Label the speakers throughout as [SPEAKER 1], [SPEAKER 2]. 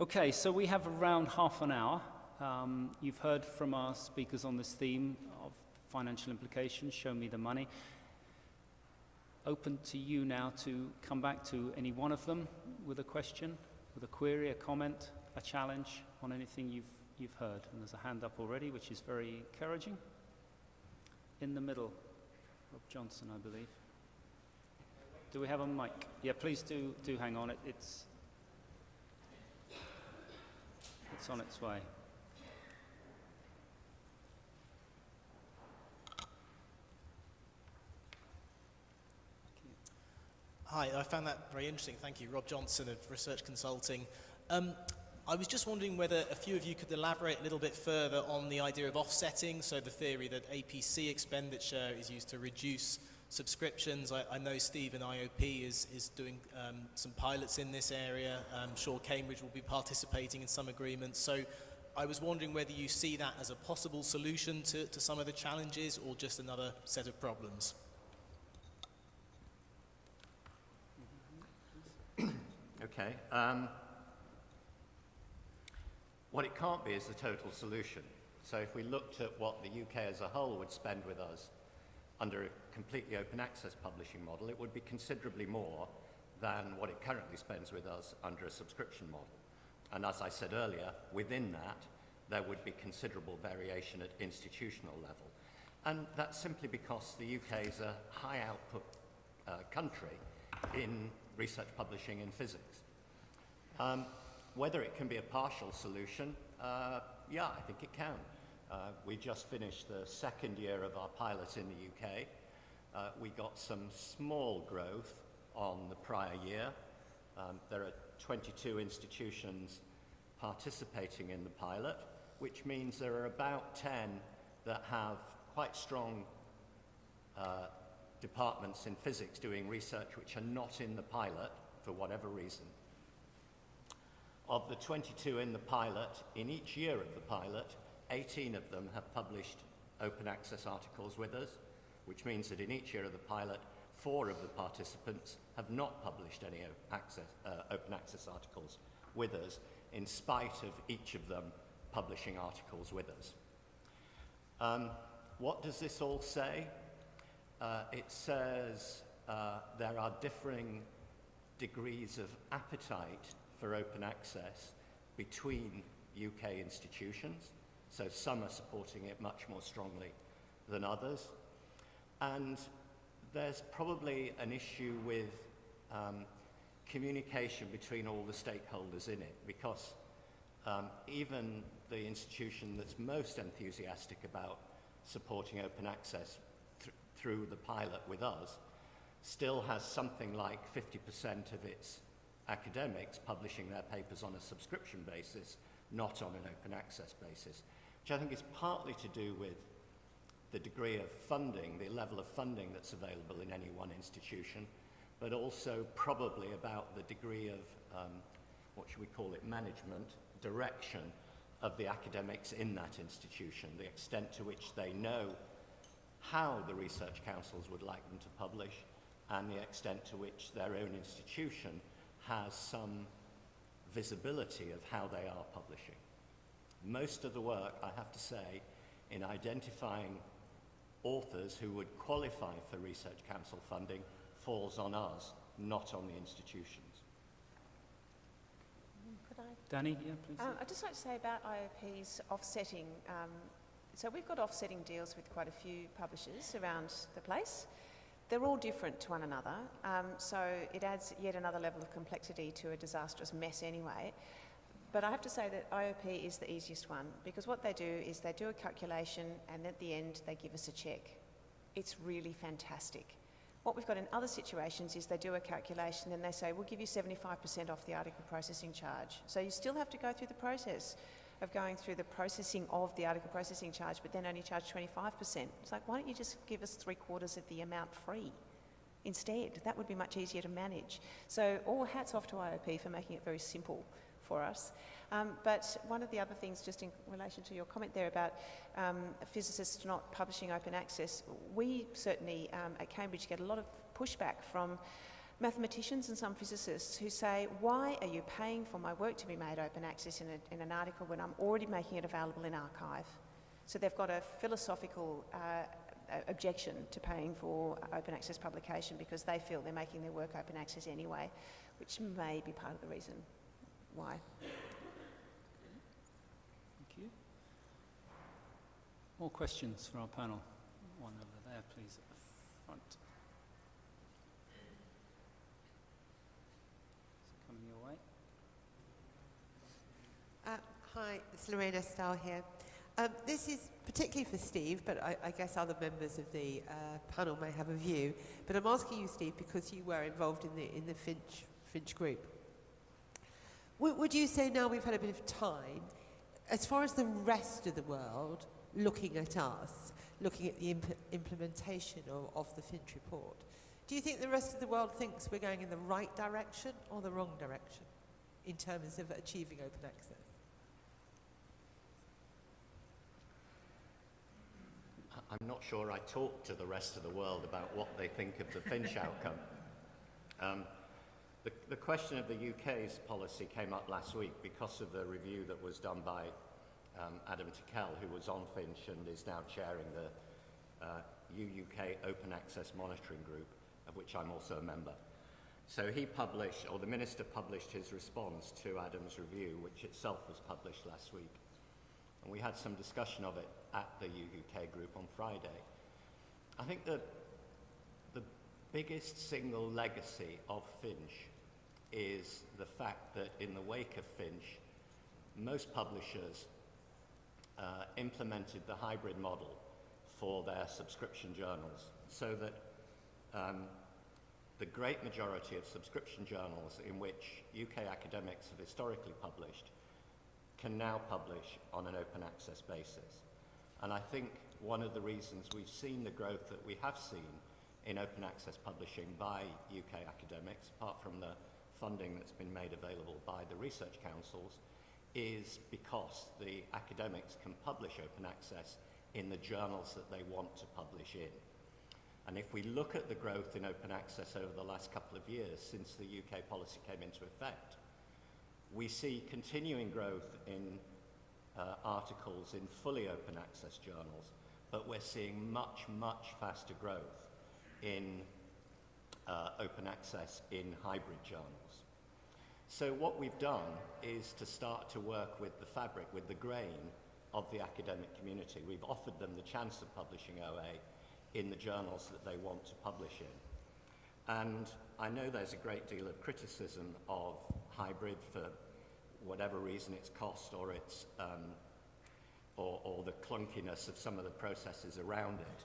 [SPEAKER 1] Okay, so we have around half an hour. You've heard from our speakers on this theme of financial implications, show me the money. Open to you now to come back to any one of them with a question, with a query, a comment, a challenge on anything you've heard. And there's a hand up already, which is very encouraging. In the middle, Rob Johnson, I believe. Do we have a mic? Yeah, please do hang on. It's on its way.
[SPEAKER 2] Hi, I found that very interesting. Thank you. Rob Johnson of Research Consulting. I was just wondering whether a few of you could elaborate a little bit further on the idea of offsetting, so the theory that APC expenditure is used to reduce subscriptions. I know Steve in IOP is doing some pilots in this area. I'm sure Cambridge will be participating in some agreements. So I was wondering whether you see that as a possible solution to some of the challenges or just another set of problems.
[SPEAKER 3] Okay. What it can't be is the total solution. So if we looked at what the UK as a whole would spend with us under a completely open access publishing model, it would be considerably more than what it currently spends with us under a subscription model. And as I said earlier, within that, there would be considerable variation at institutional level. And that's simply because the UK is a high output country in research publishing in physics. Whether it can be a partial solution, yeah, I think it can. We just finished the second year of our pilot in the UK. We got some small growth on the prior year. There are 22 institutions participating in the pilot, which means there are about 10 that have quite strong departments in physics doing research which are not in the pilot for whatever reason. Of the 22 in the pilot, in each year of the pilot, 18 of them have published open access articles with us, which means that in each year of the pilot, 4 of the participants have not published any open access articles with us, in spite of each of them publishing articles with us. What does this all say? It says there are differing degrees of appetite for open access between UK institutions. So some are supporting it much more strongly than others. And there's probably an issue with communication between all the stakeholders in it, because even the institution that's most enthusiastic about supporting open access through the pilot with us still has something like 50% of its academics publishing their papers on a subscription basis, not on an open access basis, which I think is partly to do with the degree of funding, the level of funding that's available in any one institution, but also probably about the degree of, what should we call it, management, direction of the academics in that institution, the extent to which they know how the research councils would like them to publish, and the extent to which their own institution has some visibility of how they are publishing. Most of the work, I have to say, in identifying authors who would qualify for Research Council funding falls on us, not on the institutions.
[SPEAKER 4] Could I?
[SPEAKER 1] Danny, yeah, please.
[SPEAKER 4] I'd just like to say about IOP's offsetting. So we've got offsetting deals with quite a few publishers around the place. They're all different to one another, so it adds yet another level of complexity to a disastrous mess anyway. But I have to say that IOP is the easiest one, because what they do is they do a calculation and at the end they give us a check. It's really fantastic. What we've got in other situations is they do a calculation and they say, we'll give you 75% off the article processing charge. So you still have to go through the process of going through the processing of the article processing charge, but then only charge 25%. It's like, why don't you just give us 3/4 of the amount free instead? That would be much easier to manage. So all hats off to IOP for making it very simple for us. But one of the other things, just in relation to your comment there about physicists not publishing open access, we certainly at Cambridge get a lot of pushback from mathematicians and some physicists who say, why are you paying for my work to be made open access in an article when I'm already making it available in archive? So they've got a philosophical objection to paying for open access publication because they feel they're making their work open access anyway, which may be part of the reason why.
[SPEAKER 1] Thank you. More questions for our panel? One over there, please, at the front. Coming your way.
[SPEAKER 5] Hi, it's Lorraine Estelle here. This is particularly for Steve, but I guess other members of the panel may have a view. But I'm asking you, Steve, because you were involved in the Finch group. Would you say now we've had a bit of time, as far as the rest of the world looking at us, looking at the implementation of the Finch report, do you think the rest of the world thinks we're going in the right direction or the wrong direction in terms of achieving open access?
[SPEAKER 3] I'm not sure I talked to the rest of the world about what they think of the Finch outcome. The question of the UK's policy came up last week because of the review that was done by Adam Tickell, who was on Finch and is now chairing the UUK Open Access Monitoring Group, of which I'm also a member. So he published, or the Minister published his response to Adam's review, which itself was published last week. And we had some discussion of it at the UUK group on Friday. I think the biggest single legacy of Finch is the fact that in the wake of Finch, most publishers implemented the hybrid model for their subscription journals, so that the great majority of subscription journals in which UK academics have historically published can now publish on an open access basis. And I think one of the reasons we've seen the growth that we have seen in open access publishing by UK academics, apart from the funding that's been made available by the research councils, is because the academics can publish open access in the journals that they want to publish in. And if we look at the growth in open access over the last couple of years since the UK policy came into effect, we see continuing growth in articles in fully open access journals, but we're seeing much, much faster growth in open access in hybrid journals. So what we've done is to start to work with the fabric, with the grain of the academic community. We've offered them the chance of publishing OA in the journals that they want to publish in. And I know there's a great deal of criticism of hybrid for whatever reason, its cost or its or the clunkiness of some of the processes around it.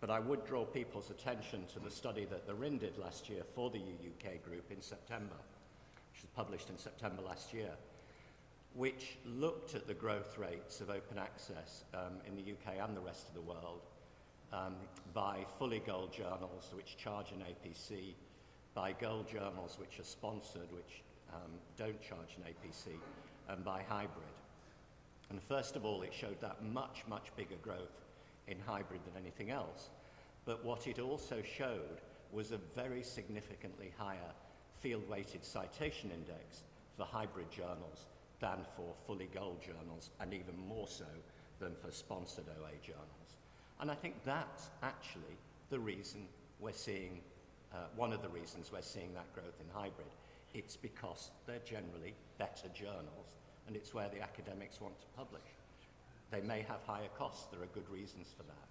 [SPEAKER 3] But I would draw people's attention to the study that the RIN did last year for the UUK group in September, which was published in September last year, which looked at the growth rates of open access in the UK and the rest of the world by fully gold journals which charge an APC, by gold journals which are sponsored, which don't charge an APC, and by hybrid. And first of all, it showed that much, much bigger growth in hybrid than anything else. But what it also showed was a very significantly higher field-weighted citation index for hybrid journals than for fully gold journals, and even more so than for sponsored OA journals. And I think that's actually the reason we're seeing, one of the reasons we're seeing that growth in hybrid. It's because they're generally better journals, and it's where the academics want to publish. They may have higher costs. There are good reasons for that.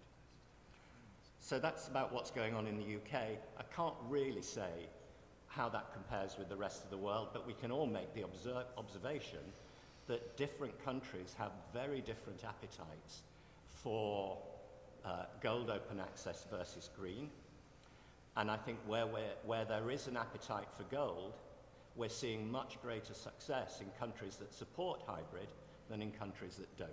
[SPEAKER 3] So that's about what's going on in the UK. I can't really say how that compares with the rest of the world, but we can all make the observation that different countries have very different appetites for gold open access versus green. And I think where there is an appetite for gold, we're seeing much greater success in countries that support hybrid than in countries that don't.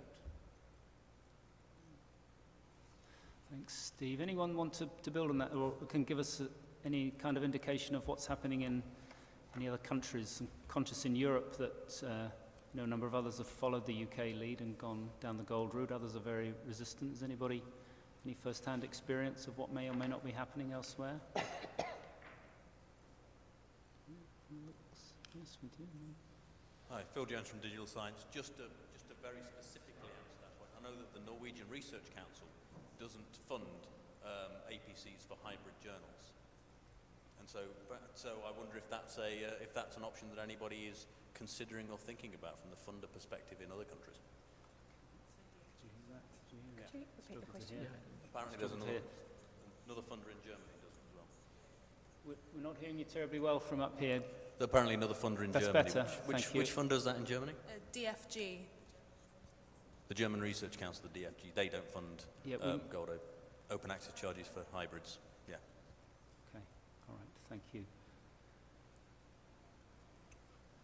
[SPEAKER 1] Thanks, Steve. Anyone want to build on that, or can give us any kind of indication of what's happening in any other countries? I'm conscious in Europe that a number of others have followed the UK lead and gone down the gold route. Others are very resistant. Has anybody any first-hand experience of what may or may not be happening elsewhere? with you.
[SPEAKER 6] Hi, Phil Jones from Digital Science. Just to very specifically answer that point, I know that the Norwegian Research Council doesn't fund APCs for hybrid journals, and so I wonder if that's an option that anybody is considering or thinking about from the funder perspective in other countries.
[SPEAKER 1] Did you hear that? Did you hear that?
[SPEAKER 4] Could you repeat the question?
[SPEAKER 6] Apparently, there's another funder in Germany who does it as well.
[SPEAKER 1] We're not hearing you terribly well from up here.
[SPEAKER 6] Apparently, another funder in
[SPEAKER 1] That's
[SPEAKER 6] Germany.
[SPEAKER 1] better,
[SPEAKER 6] Which funder is that in Germany?
[SPEAKER 7] DFG.
[SPEAKER 6] The German Research Council, the DFG. They don't fund gold open access charges for hybrids. Yeah.
[SPEAKER 1] Okay, all right, thank you.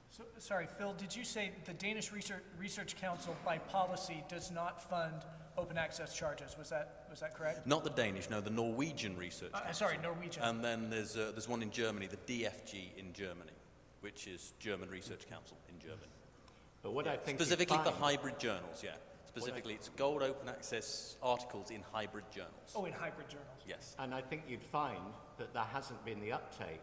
[SPEAKER 8] So, sorry, Phil, did you say the Danish Research Council by policy does not fund open access charges? Was that correct?
[SPEAKER 6] Not the Danish, no, the Norwegian Research Council.
[SPEAKER 8] Sorry, Norwegian.
[SPEAKER 6] And then there's one in Germany, the DFG in Germany, which is German Research Council in Germany.
[SPEAKER 3] But what I think
[SPEAKER 6] Specifically
[SPEAKER 3] you'd
[SPEAKER 6] for
[SPEAKER 3] find-
[SPEAKER 6] hybrid journals, yeah. Specifically, it's gold open access articles in hybrid journals.
[SPEAKER 8] Oh, in hybrid journals.
[SPEAKER 6] Yes.
[SPEAKER 3] And I think you'd find that there hasn't been the uptake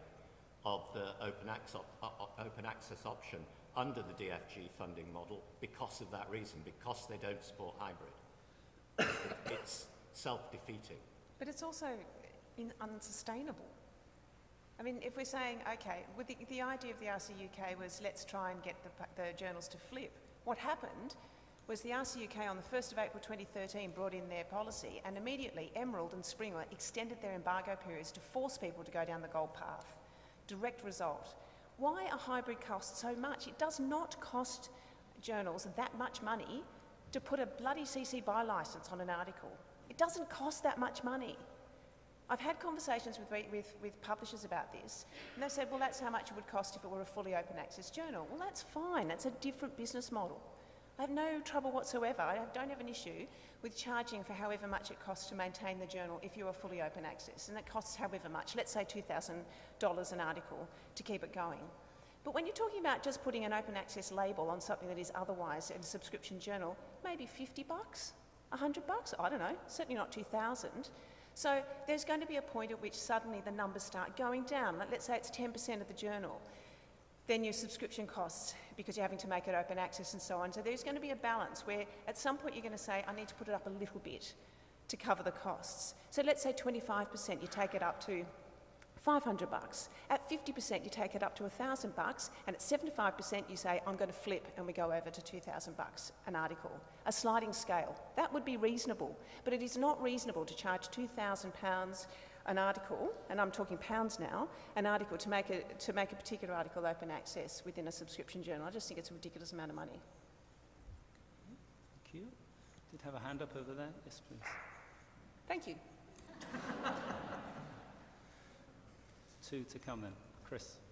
[SPEAKER 3] of the open access option under the DFG funding model because of that reason, because they don't support hybrid. It's self-defeating.
[SPEAKER 4] But it's also unsustainable. I mean, if we're saying, okay, with the idea of the RCUK was let's try and get the journals to flip. What happened was the RCUK on the 1st of April 2013 brought in their policy, and immediately Emerald and Springer extended their embargo periods to force people to go down the gold path. Direct result. Why a hybrid cost so much? It does not cost journals that much money to put a bloody CC BY license on an article. It doesn't cost that much money. I've had conversations with publishers about this, and they've said, well, that's how much it would cost if it were a fully open access journal. Well, that's fine. That's a different business model. I have no trouble whatsoever. I don't have an issue with charging for however much it costs to maintain the journal if you are fully open access, and it costs however much, let's say $2,000 an article to keep it going. But when you're talking about just putting an open access label on something that is otherwise a subscription journal, maybe $50, $100, I don't know, certainly not 2,000. So there's going to be a point at which suddenly the numbers start going down. Let's say it's 10% of the journal. Then your subscription costs, because you're having to make it open access and so on. So there's going to be a balance where at some point you're going to say, I need to put it up a little bit to cover the costs. So let's say 25%, you take it up to $500. At 50%, you take it up to $1,000, and at 75%, you say, I'm going to flip, and we go over to $2,000 an article. A sliding scale. That would be reasonable, but it is not reasonable to charge £2,000 an article, and I'm talking pounds now, an article to make a particular article open access within a subscription journal. I just think it's a ridiculous amount of money.
[SPEAKER 1] Thank you. Did have a hand up over there? Yes, please.
[SPEAKER 4] Thank you.
[SPEAKER 1] Two to come then.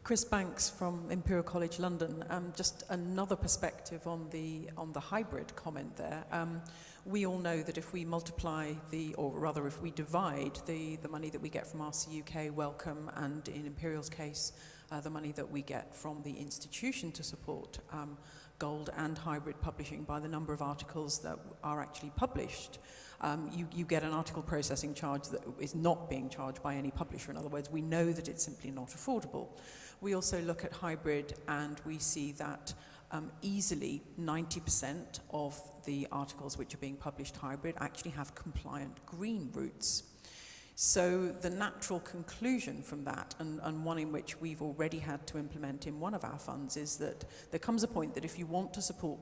[SPEAKER 7] Chris Banks from Imperial College London. Just another perspective on the hybrid comment there. We all know that if we multiply or rather if we divide the money that we get from RCUK, Wellcome, and in Imperial's case, the money that we get from the institution to support gold and hybrid publishing by the number of articles that are actually published, you get an article processing charge that is not being charged by any publisher. In other words, we know that it's simply not affordable. We also look at hybrid and we see that easily 90% of the articles which are being published hybrid actually have compliant green routes. So the natural conclusion from that, and one in which we've already had to implement in one of our funds, is that there comes a point that if you want to support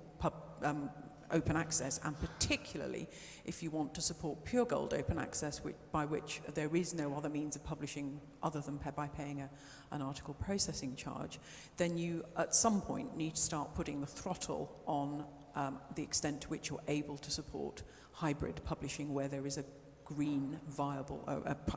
[SPEAKER 7] open access, and particularly if you want to support pure gold open access, by which there is no other means of publishing other than by paying an article processing charge, then you at some point need to start putting the throttle on the extent to which you're able to support hybrid publishing where there is a green viable,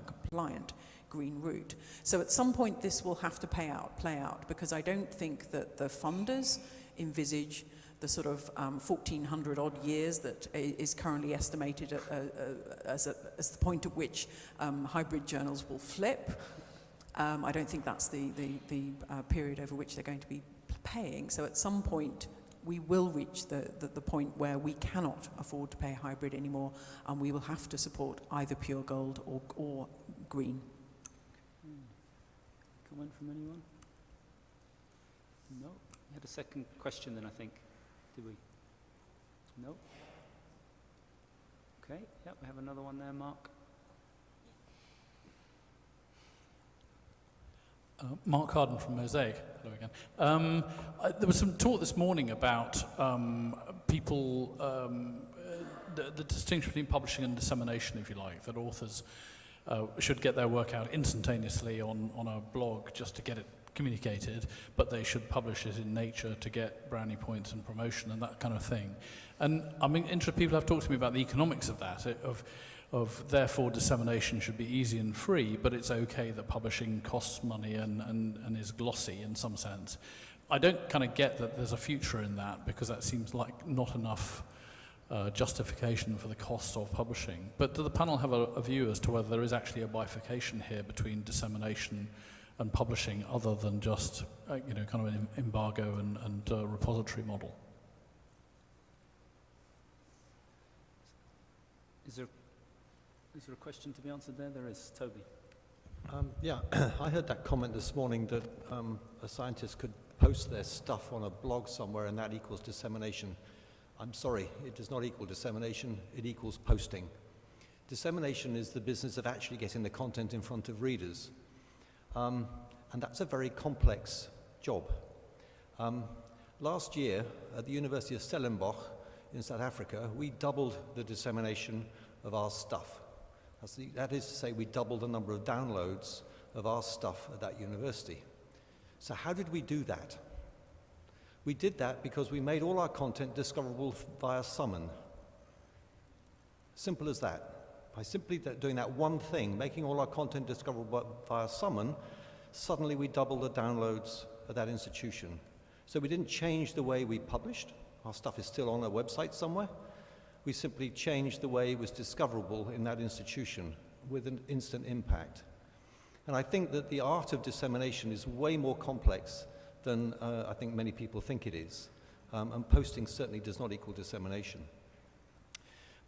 [SPEAKER 7] compliant green route. So at some point this will have to play out, because I don't think that the funders envisage the sort of 1,400 odd years that is currently estimated as the point at which hybrid journals will flip. I don't think that's the period over which they're going to be paying. So at some point we will reach the point where we cannot afford to pay hybrid anymore, and we will have to support either pure gold or green.
[SPEAKER 1] Comment from anyone? No? had a second question then, I think. Did we? No? Okay, yep, we have another one there, Mark.
[SPEAKER 9] Mark Harden from Mosaic. Hello again. There was some talk this morning about people, the distinction between publishing and dissemination, if you like, that authors should get their work out instantaneously on a blog just to get it communicated, but they should publish it in Nature to get brownie points and promotion and that kind of thing. And I'm interested, people have talked to me about the economics of that, of therefore dissemination should be easy and free, but it's okay that publishing costs money and is glossy in some sense. I don't kind of get that there's a future in that, because that seems like not enough justification for the cost of publishing. But do the panel have a view as to whether there is actually a bifurcation here between dissemination and publishing, other than just kind of an embargo and repository model?
[SPEAKER 1] Is there a question to be answered there? There is. Toby.
[SPEAKER 10] Yeah, I heard that comment this morning that a scientist could post their stuff on a blog somewhere and that equals dissemination. I'm sorry, it does not equal dissemination, it equals posting. Dissemination is the business of actually getting the content in front of readers. And that's a very complex job. Last year, at the University of Stellenbosch in South Africa, we doubled the dissemination of our stuff. That is to say, we doubled the number of downloads of our stuff at that university. So how did we do that? We did that because we made all our content discoverable via summon. Simple as that. By simply doing that one thing, making all our content discoverable via summon, suddenly we doubled the downloads at that institution. So we didn't change the way we published. Our stuff is still on a website somewhere. We simply changed the way it was discoverable in that institution with an instant impact. And I think that the art of dissemination is way more complex than I think many people think it is. And posting certainly does not equal dissemination.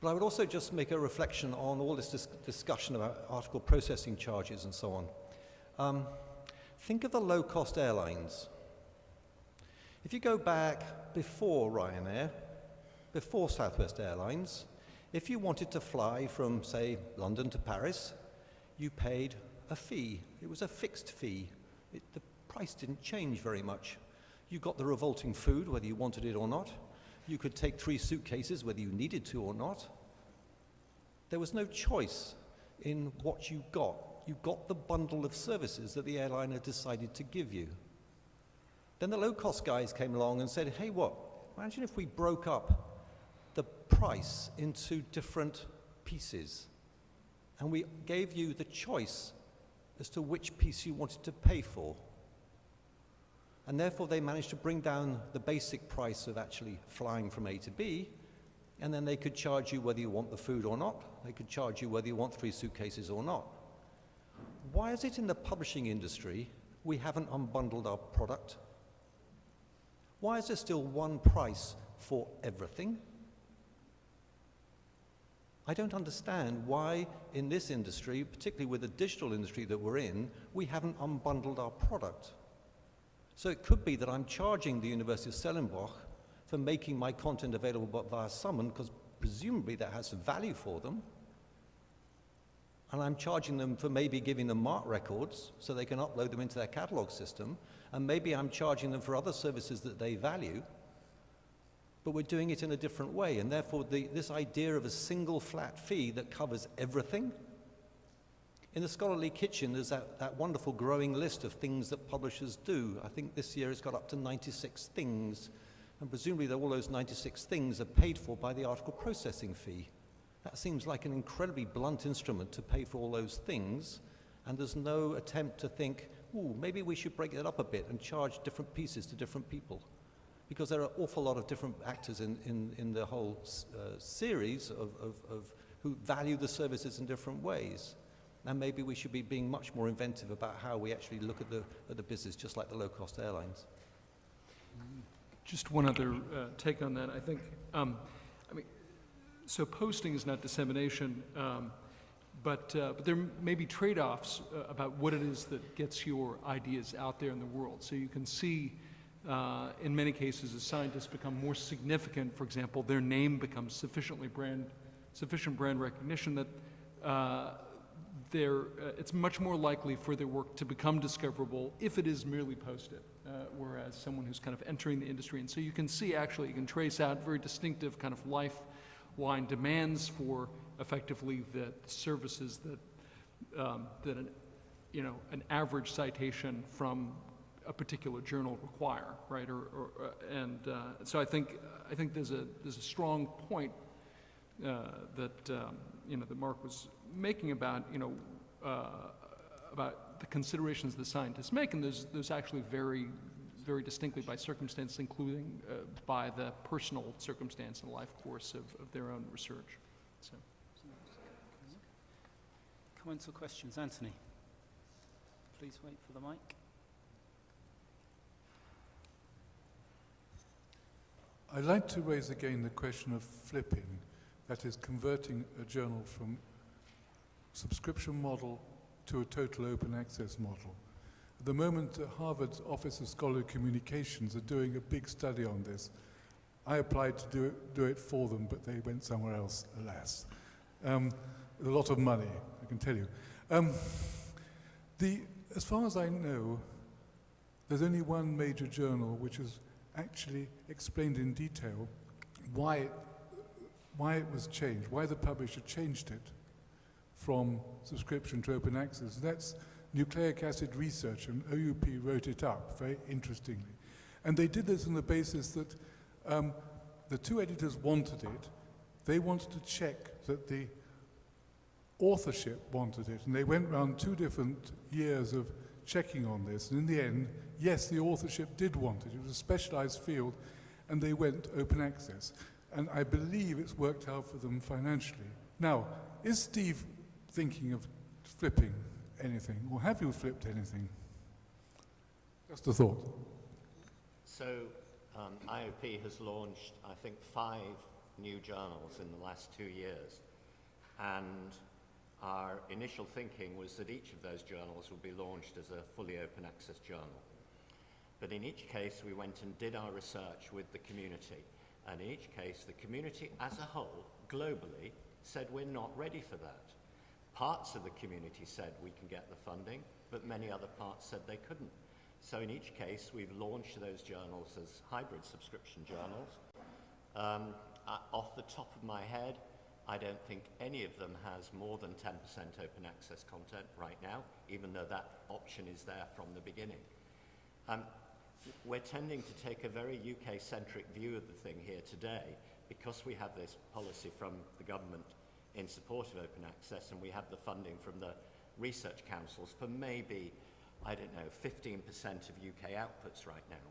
[SPEAKER 10] But I would also just make a reflection on all this discussion about article processing charges and so on. Think of the low-cost airlines. If you go back before Ryanair, before Southwest Airlines, if you wanted to fly from, say, London to Paris, you paid a fee. It was a fixed fee. The price didn't change very much. You got the revolting food, whether you wanted it or not. You could take 3 suitcases, whether you needed to or not. There was no choice in what you got. You got the bundle of services that the airline had decided to give you. Then the low-cost guys came along and said, hey, imagine if we broke up the price into different pieces, and we gave you the choice as to which piece you wanted to pay for. And therefore they managed to bring down the basic price of actually flying from A to B, and then they could charge you whether you want the food or not. They could charge you whether you want 3 suitcases or not. Why is it in the publishing industry we haven't unbundled our product? Why is there still one price for everything? I don't understand why in this industry, particularly with the digital industry that we're in, we haven't unbundled our product. So it could be that I'm charging the University of Stellenbosch for making my content available via summon, because presumably that has some value for them. And I'm charging them for maybe giving them MARC records so they can upload them into their catalog system. And maybe I'm charging them for other services that they value. But we're doing it in a different way. And therefore, this idea of a single flat fee that covers everything. In the Scholarly Kitchen, there's that wonderful growing list of things that publishers do. I think this year it's got up to 96 things. And presumably all those 96 things are paid for by the article processing fee. That seems like an incredibly blunt instrument to pay for all those things. And there's no attempt to think, maybe we should break it up a bit and charge different pieces to different people. Because there are an awful lot of different actors in the whole series of who value the services in different ways. And maybe we should be being much more inventive about how we actually look at the business, just like the low-cost airlines.
[SPEAKER 11] Just one other take on that. I think, so posting is not dissemination, but there may be trade-offs about what it is that gets your ideas out there in the world. So you can see in many cases, as scientists become more significant, for example, their name becomes sufficient brand recognition that it's much more likely for their work to become discoverable if it is merely posted, whereas someone who's kind of entering the industry. And so you can see, actually, you can trace out very distinctive kind of lifeline demands for effectively the services that an average citation from a particular journal require, right? So I think there's a strong point that Mark was making about about the considerations the scientists make, and there's actually very distinctly by circumstance, including by the personal circumstance and life course of their own research. So.
[SPEAKER 1] Comments or questions? Anthony, please wait for the mic.
[SPEAKER 12] I'd like to raise again the question of flipping, that is, converting a journal from subscription model to a total open access model. At the moment, Harvard's Office of Scholarly Communications are doing a big study on this. I applied to do it for them, but they went somewhere else, alas. A lot of money, I can tell you. As far as I know, there's only one major journal which has actually explained in detail why it was changed, why the publisher changed it from subscription to open access. That's Nucleic Acid Research, and OUP wrote it up very interestingly. And they did this on the basis that the two editors wanted it. They wanted to check that the authorship wanted it, and they went around 2 different years of checking on this, and in the end, yes, the authorship did want it. It was a specialized field, and they went open access. And I believe it's worked out for them financially. Now, is Steve thinking of flipping anything, or have you flipped anything? Just a thought.
[SPEAKER 3] So, IOP has launched, I think, 5 new journals in the last 2 years. And our initial thinking was that each of those journals would be launched as a fully open access journal. But in each case, we went and did our research with the community. And in each case, the community as a whole, globally, said we're not ready for that. Parts of the community said we can get the funding, but many other parts said they couldn't. So in each case, we've launched those journals as hybrid subscription journals. Off the top of my head, I don't think any of them has more than 10% open access content right now, even though that option is there from the beginning. We're tending to take a very UK-centric view of the thing here today because we have this policy from the government in support of open access, and we have the funding from the research councils for maybe, I don't know, 15% of UK outputs right now.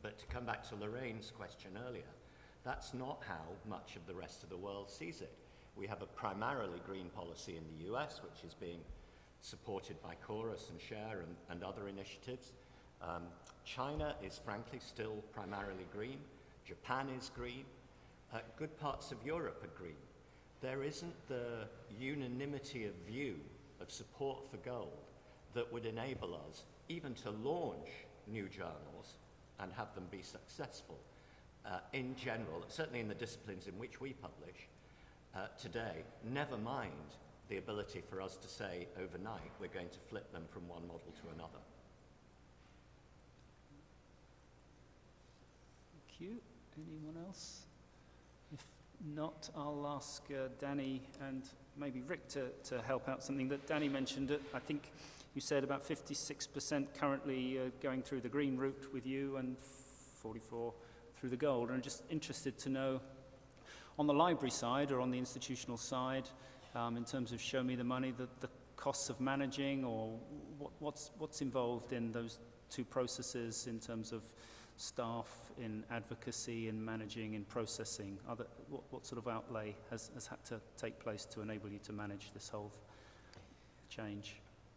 [SPEAKER 3] But to come back to Lorraine's question earlier, that's not how much of the rest of the world sees it. We have a primarily green policy in the US, which is being supported by Chorus and Share and other initiatives. China is frankly still primarily green. Japan is green. Good parts of Europe are green. There isn't the unanimity of view of support for gold that would enable us even to launch new journals and have them be successful. In general, certainly in the disciplines in which we publish today, never mind the ability for us to say overnight we're going to flip them from one model to another.
[SPEAKER 1] Thank you. Anyone else? If not, I'll ask Danny and maybe Rick to help out something that Danny mentioned. I think you said about 56% currently going through the green route with you and 44 through the gold. And I'm just interested to know, on the library side or on the institutional side, in terms of show me the money, the costs of managing, or what's involved in those two processes in terms of staff, in advocacy, in managing, in processing? What sort of outlay has had to take place to enable you to manage this whole change?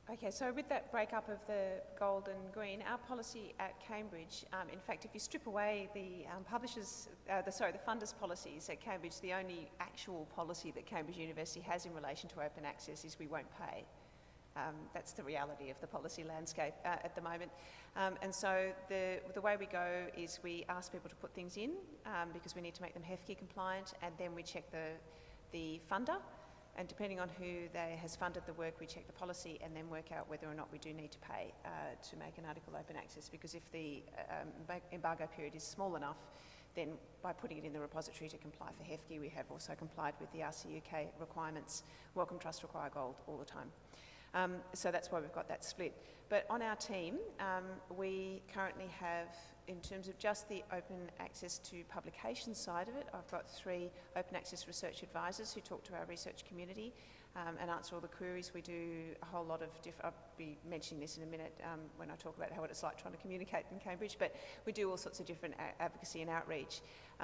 [SPEAKER 4] Okay, so with that breakup of the gold and green, our policy at Cambridge, in fact, if you strip away the the funders' policies at Cambridge, the only actual policy that Cambridge University has in relation to open access is we won't pay. That's the reality of the policy landscape at the moment. And so the way we go is we ask people to put things in because we need to make them HEFCE compliant, and then we check the funder. And depending on who has funded the work, we check the policy and then work out whether or not we do need to pay to make an article open access. Because if the embargo period is small enough, then by putting it in the repository to comply for HEFCE, we have also complied with the RCUK requirements. Wellcome Trust require gold all the time. So that's why we've got that split. But on our team, we currently have, in terms of just the open access to publication side of it, I've got 3 open access research advisors who talk to our research community and answer all the queries. We do a whole lot of I'll be mentioning this in a minute when I talk about what it's like trying to communicate in Cambridge, but we do all sorts of different advocacy and outreach.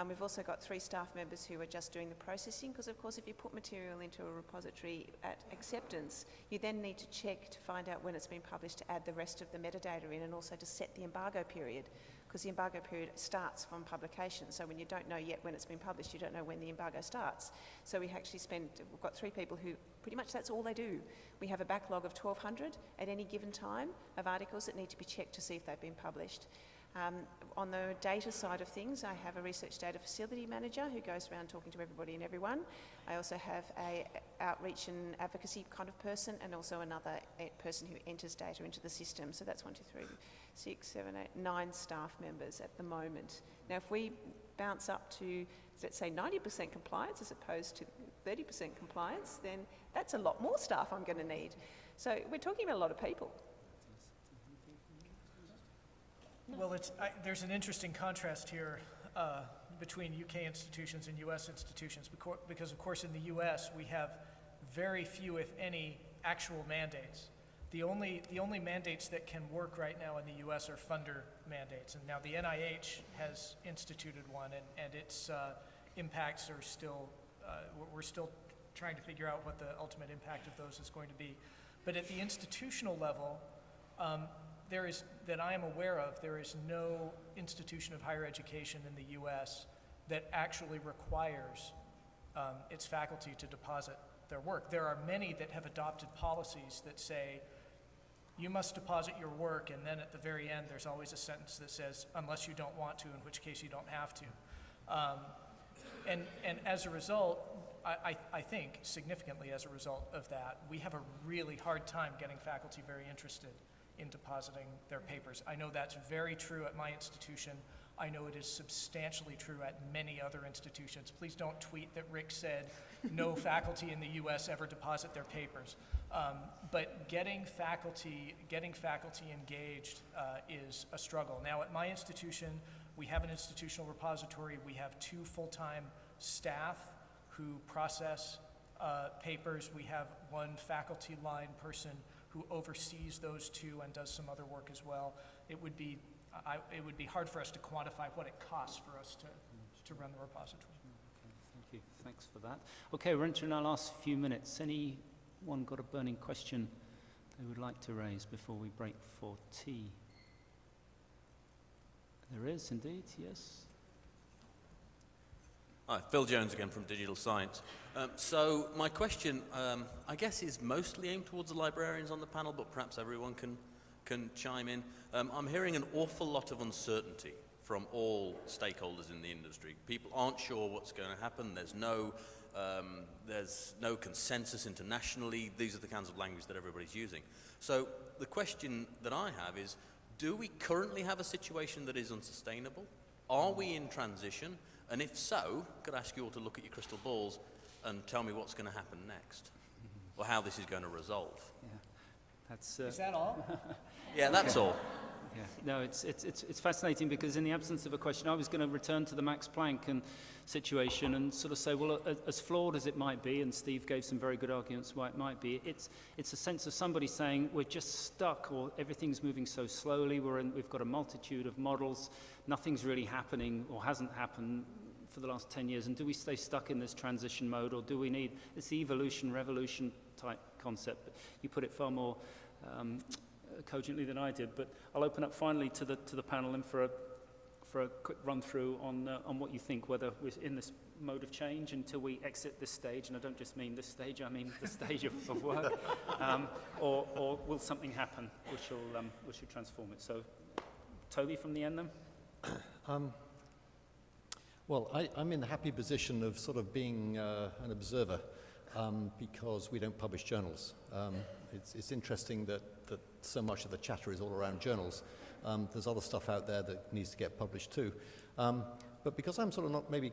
[SPEAKER 4] We've also got 3 staff members who are just doing the processing, because of course if you put material into a repository at acceptance, you then need to check to find out when it's been published to add the rest of the metadata in, and also to set the embargo period, because the embargo period starts from publication. So when you don't know yet when it's been published, you don't know when the embargo starts. So we actually we've got 3 people who pretty much that's all they do. We have a backlog of 1,200 at any given time of articles that need to be checked to see if they've been published. On the data side of things, I have a research data facility manager who goes around talking to everybody and everyone. I also have a outreach and advocacy kind of person, and also another person who enters data into the system. So that's 1, 2, 3, 6, 7, 8, 9 staff members at the moment. Now, if we bounce up to, let's say, 90% compliance as opposed to 30% compliance, then that's a lot more staff I'm going to need. So we're talking about a lot of people.
[SPEAKER 8] Well, there's an interesting contrast here between UK institutions and US institutions, because of course in the US we have very few, if any, actual mandates. The only mandates that can work right now in the US are funder mandates, and now the NIH has instituted one, and its impacts are still, we're still trying to figure out what the ultimate impact of those is going to be. But at the institutional level, that I am aware of, there is no institution of higher education in the US that actually requires its faculty to deposit their work. There are many that have adopted policies that say, you must deposit your work, and then at the very end there's always a sentence that says, unless you don't want to, in which case you don't have to. And as a result, I think significantly as a result of that, we have a really hard time getting faculty very interested in depositing their papers. I know that's very true at my institution. I know it is substantially true at many other institutions. Please don't tweet that Rick said no faculty in the US ever deposit their papers. But getting faculty engaged is a struggle. Now at my institution, we have an institutional repository. We have 2 full-time staff who process papers. We have 1 faculty line person who oversees those 2 and does some other work as well. It would be hard for us to quantify what it costs for us to run the repository.
[SPEAKER 1] Okay, thank you. Thanks for that. Okay, we're entering our last few minutes. Anyone got a burning question they would like to raise before we break for tea? There is indeed, yes.
[SPEAKER 6] Hi, Phil Jones again from Digital Science. So my question, I guess, is mostly aimed towards the librarians on the panel, but perhaps everyone can chime in. I'm hearing an awful lot of uncertainty from all stakeholders in the industry. People aren't sure what's going to happen. There's no consensus internationally. These are the kinds of language that everybody's using. So the question that I have is, do we currently have a situation that is unsustainable? Are we in transition? And if so, could I ask you all to look at your crystal balls and tell me what's going to happen next, or how this is going to resolve?
[SPEAKER 1] Yeah, that's.
[SPEAKER 8] Is that all?
[SPEAKER 6] Yeah, that's all.
[SPEAKER 1] Yeah, no, it's fascinating, because in the absence of a question, I was going to return to the Max Planck situation and sort of say, well, as flawed as it might be, and Steve gave some very good arguments why it might be, it's a sense of somebody saying we're just stuck, or everything's moving so slowly, we've got a multitude of models, nothing's really happening or hasn't happened for the last 10 years, and do we stay stuck in this transition mode, or do we need, it's the evolution, revolution type concept, but you put it far more cogently than I did. But I'll open up finally to the panel and for for a quick run through on what you think, whether we're in this mode of change until we exit this stage, and I don't just mean this stage, I mean the stage of work, or will something happen which will transform it? So, Toby from the end then.
[SPEAKER 10] Well, I'm in the happy position of sort of being an observer because we don't publish journals. It's interesting that so much of the chatter is all around journals. There's other stuff out there that needs to get published too. But because I'm sort of not maybe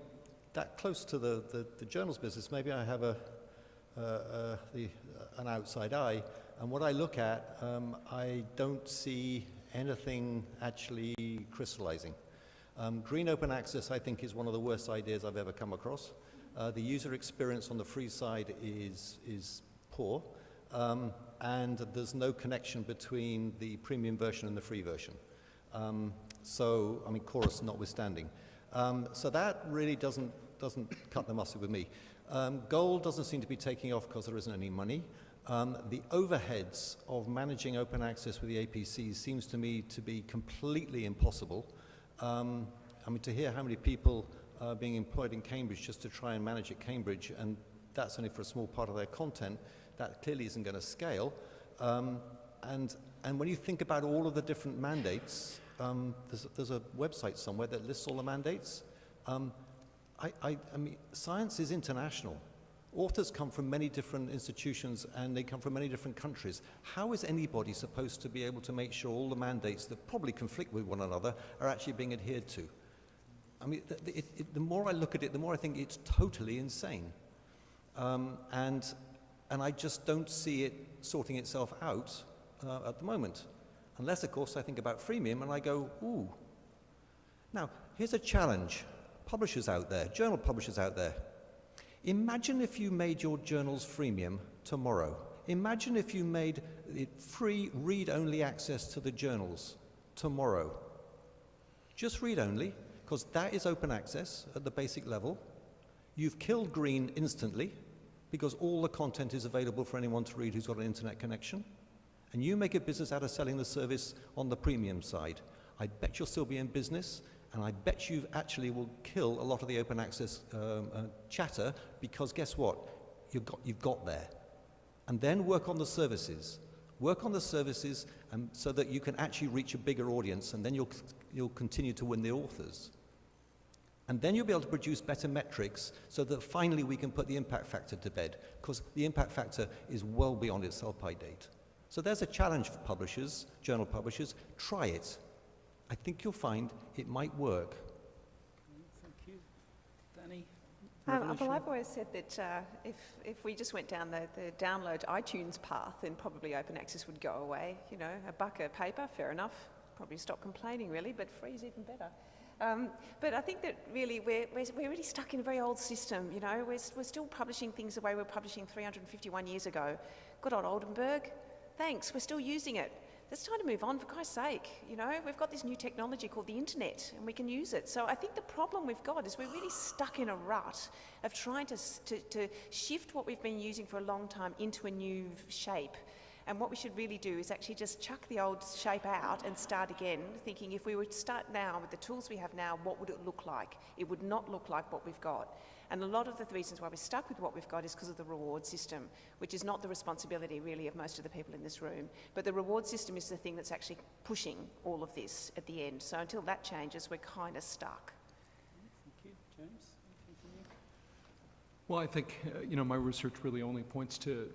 [SPEAKER 10] that close to the journals business, maybe I have an outside eye. And what I look at, I don't see anything actually crystallizing. Green open access, I think, is one of the worst ideas I've ever come across. The user experience on the free side is poor, and there's no connection between the premium version and the free version. So, I mean, chorus notwithstanding. So that really doesn't cut the mustard with me. Gold doesn't seem to be taking off because there isn't any money. The overheads of managing open access with the APCs seems to me to be completely impossible. I mean, to hear how many people are being employed in Cambridge just to try and manage at Cambridge, and that's only for a small part of their content, that clearly isn't going to scale. And when you think about all of the different mandates, there's a website somewhere that lists all the mandates. I mean, science is international. Authors come from many different institutions and they come from many different countries. How is anybody supposed to be able to make sure all the mandates that probably conflict with one another are actually being adhered to? I mean, the more I look at it, the more I think it's totally insane. And I just don't see it sorting itself out at the moment. Unless, of course, I think about freemium and I go, ooh. Now, here's a challenge. Publishers out there, journal publishers out there. Imagine if you made your journals freemium tomorrow. Imagine if you made it free read-only access to the journals tomorrow. Just read-only, because that is open access at the basic level. You've killed green instantly, because all the content is available for anyone to read who's got an internet connection. And you make a business out of selling the service on the premium side. I bet you'll still be in business. And I bet you actually will kill a lot of the open access chatter, because guess what? You've got there. And then work on the services. Work on the services so that you can actually reach a bigger audience, and then you'll continue to win the authors. And then you'll be able to produce better metrics so that finally we can put the impact factor to bed, because the impact factor is well beyond its sell-by date. So there's a challenge for publishers, journal publishers. Try it. I think you'll find it might work.
[SPEAKER 1] Thank you. Danny?
[SPEAKER 4] Well, I've always said that if we just went down the download iTunes path, then probably open access would go away. You know, $1 a paper, fair enough. Probably stop complaining, really, but free is even better. But I think that really we're really stuck in a very old system. You know, we're still publishing things the way we were publishing 351 years ago. Good old Oldenburg. Thanks, we're still using it. It's time to move on, for Christ's sake. You know, we've got this new technology called the internet, and we can use it. So I think the problem we've got is we're really stuck in a rut of trying to shift what we've been using for a long time into a new shape. And what we should really do is actually just chuck the old shape out and start again, thinking if we were to start now with the tools we have now, what would it look like? It would not look like what we've got. And a lot of the reasons why we're stuck with what we've got is because of the reward system, which is not the responsibility really of most of the people in this room. But the reward system is the thing that's actually pushing all of this at the end. So until that changes, we're kind of stuck.
[SPEAKER 1] Thank you. James, anything from you?
[SPEAKER 11] Well, I think, you know, my research really only points to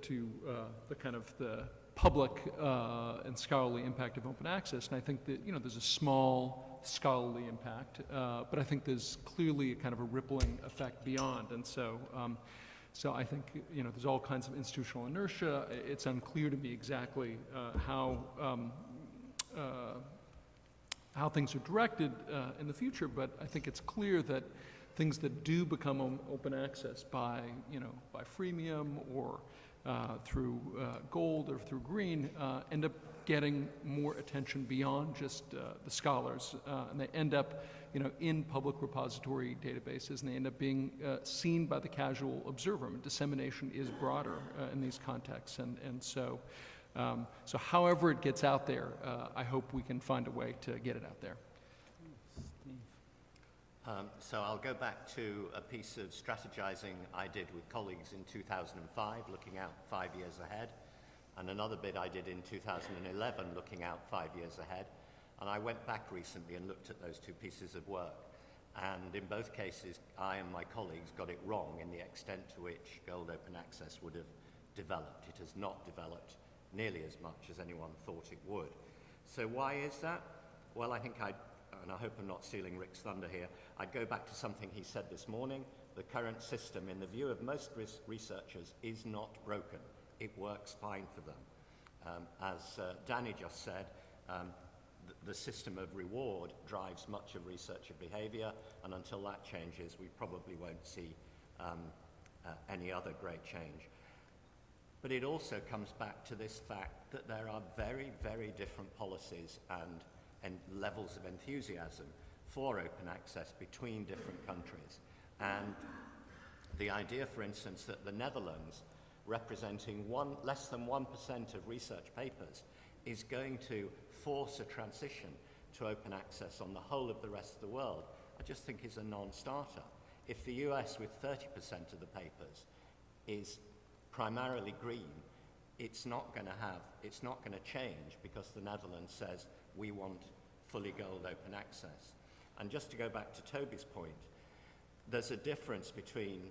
[SPEAKER 11] the kind of the public and scholarly impact of open access. And I think that, you know, there's a small scholarly impact, but I think there's clearly a kind of a rippling effect beyond. And so, so I think, you know, there's all kinds of institutional inertia. It's unclear to me exactly how things are directed in the future, but I think it's clear that things that do become open access by, you know, by freemium or through gold or through green end up getting more attention beyond just the scholars, and they end up, you know, in public repository databases, and they end up being seen by the casual observer. And dissemination is broader in these contexts, and so so however it gets out there, I hope we can find a way to get it out there.
[SPEAKER 1] Steve.
[SPEAKER 3] So I'll go back to a piece of strategizing I did with colleagues in 2005, looking out 5 years ahead, and another bit I did in 2011, looking out 5 years ahead. And I went back recently and looked at those two pieces of work. And in both cases, I and my colleagues got it wrong in the extent to which Gold Open Access would have developed. It has not developed nearly as much as anyone thought it would. So why is that? Well, I think and I hope I'm not stealing Rick's thunder here, I'd go back to something he said this morning. The current system, in the view of most researchers, is not broken. It works fine for them. As Danny just said, the system of reward drives much of researcher behavior, and until that changes, we probably won't see any other great change. But it also comes back to this fact that there are very, very different policies and levels of enthusiasm for open access between different countries. And the idea, for instance, that the Netherlands, representing less than 1% of research papers, is going to force a transition to open access on the whole of the rest of the world, I just think is a non-starter. If the US, with 30% of the papers, is primarily green, it's not going to change because the Netherlands says we want fully gold open access. And just to go back to Toby's point, there's a difference between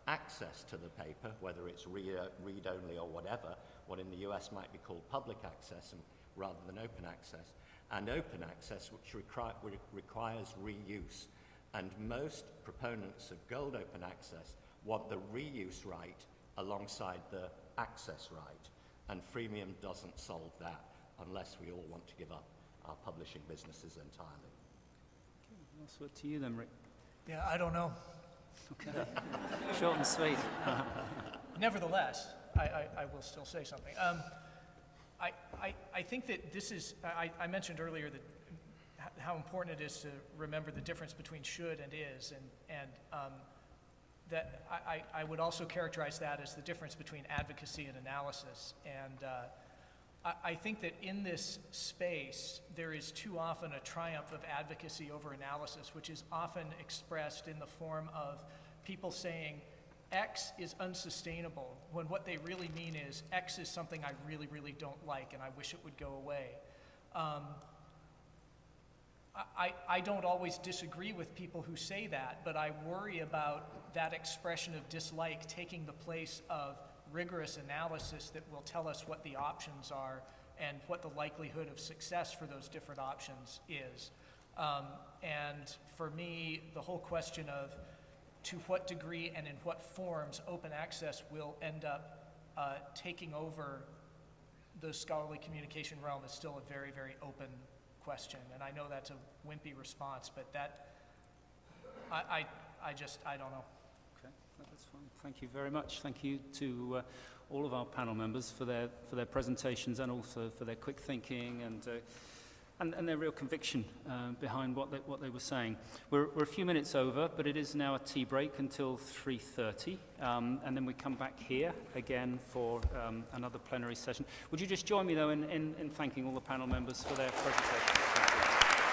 [SPEAKER 3] access to the paper, whether it's read-only or whatever, what in the US might be called public access rather than open access, and open access, which requires reuse. And most proponents of gold open access want the reuse right alongside the access right, and freemium doesn't solve that unless we all want to give up our publishing businesses entirely.
[SPEAKER 1] Okay, I'll switch to you then, Rick.
[SPEAKER 8] Yeah, I don't know.
[SPEAKER 1] Okay. Short and sweet.
[SPEAKER 8] Nevertheless, I will still say something. I think that this is, I mentioned earlier that how important it is to remember the difference between should and is, and that I would also characterize that as the difference between advocacy and analysis. And I think that in this space, there is too often a triumph of advocacy over analysis, which is often expressed in the form of people saying, X is unsustainable, when what they really mean is X is something I really, really don't like and I wish it would go away. I don't always disagree with people who say that, but I worry about that expression of dislike taking the place of rigorous analysis that will tell us what the options are and what the likelihood of success for those different options is. And for me, the whole question of to what degree and in what forms open access will end up taking over the scholarly communication realm is still a very, very open question. And I know that's a wimpy response, but that, I don't know.
[SPEAKER 1] Okay, that's fine. Thank you very much. Thank you to all of our panel members for their presentations and also for their quick thinking and their real conviction behind what they were saying. We're a few minutes over, but it is now a tea break until 3:30, and then we come back here again for another plenary session. Would you just join me, though, in thanking all the panel members for their presentations? Thank you.